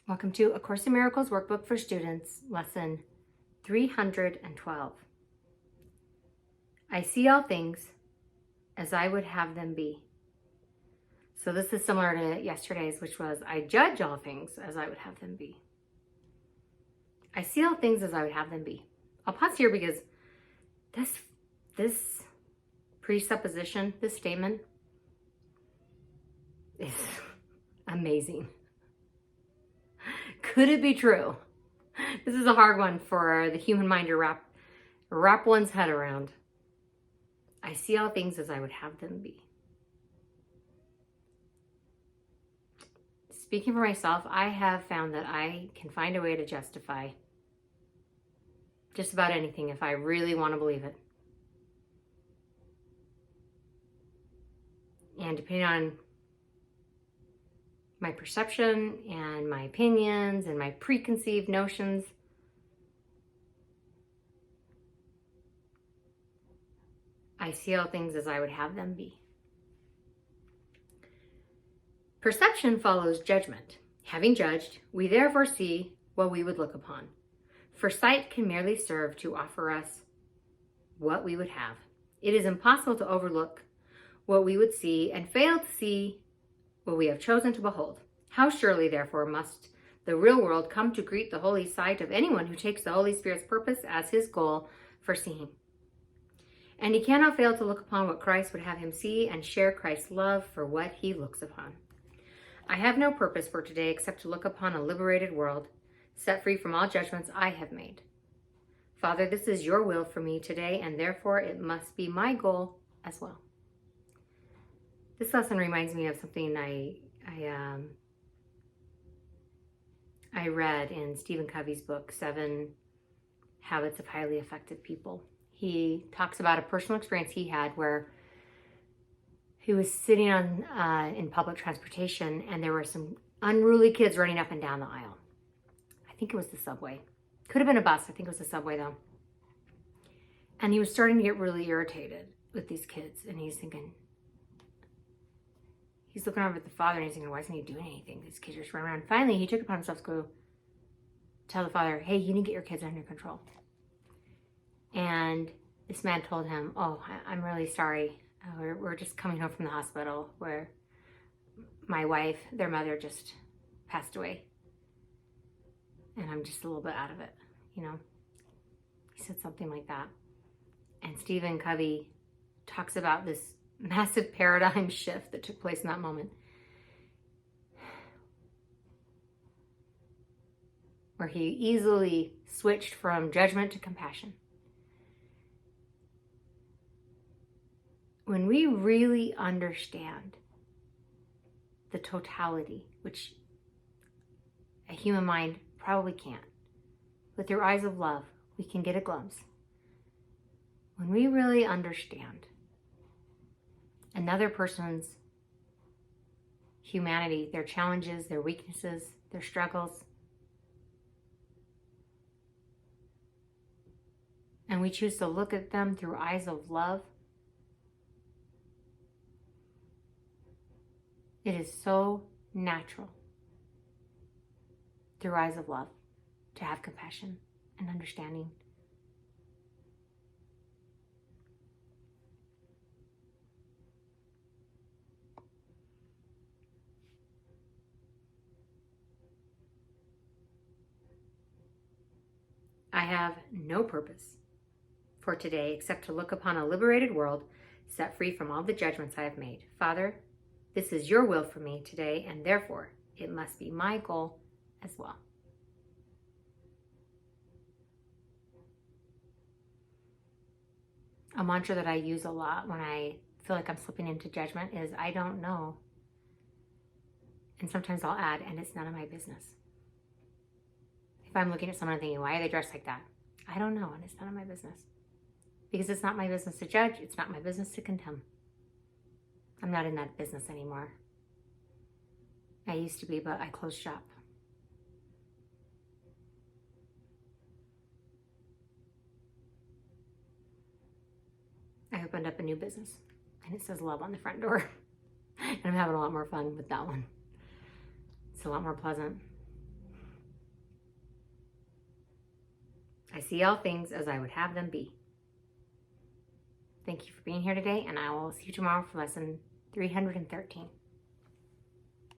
Welcome to A Course in Miracles Workbook for Students, Lesson 312. I see all things as I would have them be. So this is similar to yesterday's, which was, I judge all things as I would have them be. I see all things as I would have them be. I'll pause here because this presupposition, this statement is amazing. Could it be true? This is a hard one for the human mind to wrap one's head around. I see all things as I would have them be. Speaking for myself, I have found that I can find a way to justify just about anything if I really want to believe it. And depending on my perception and my opinions and my preconceived notions, I see all things as I would have them be. Perception follows judgment. Having judged, we therefore see what we would look upon. For sight can merely serve to offer us what we would have. It is impossible to overlook what we would see and fail to see what we have chosen to behold. How surely, therefore, must the real world come to greet the holy sight of anyone who takes the Holy Spirit's purpose as his goal for seeing. And he cannot fail to look upon what Christ would have him see and share Christ's love for what he looks upon. I have no purpose for today except to look upon a liberated world, set free from all judgments I have made. Father, this is your will for me today, and therefore it must be my goal as well. This lesson reminds me of something I read in Stephen Covey's book, 7 Habits of Highly Effective People. He talks about a personal experience he had where he was sitting in public transportation and there were some unruly kids running up and down the aisle. I think it was the subway. Could have been a bus. I think it was the subway though. And he was starting to get really irritated with these kids. And he's looking over at the father and he's thinking, why isn't he doing anything? These kids just run around. Finally, he took it upon himself to go tell the father, hey, you need to get your kids under control. And this man told him, oh, I'm really sorry. We're just coming home from the hospital where my wife, their mother, just passed away. And I'm just a little bit out of it, you know. He said something like that. And Stephen Covey talks about this massive paradigm shift that took place in that moment, where he easily switched from judgment to compassion. When we really understand the totality, which a human mind probably can't, with your eyes of love, we can get a glimpse. When we really understand another person's humanity, their challenges, their weaknesses, their struggles, and we choose to look at them through eyes of love, it is so natural through eyes of love to have compassion and understanding. I have no purpose for today except to look upon a liberated world set free from all the judgments I have made. Father, this is your will for me today, and therefore it must be my goal as well. A mantra that I use a lot when I feel like I'm slipping into judgment is, I don't know. And sometimes I'll add, and it's none of my business. If I'm looking at someone and thinking, why are they dressed like that? I don't know, and it's none of my business. Because it's not my business to judge. It's not my business to condemn. I'm not in that business anymore. I used to be, but I closed shop. I opened up a new business and it says love on the front door. And I'm having a lot more fun with that one. It's a lot more pleasant. I see all things as I would have them be. Thank you for being here today, and I will see you tomorrow for lesson 313.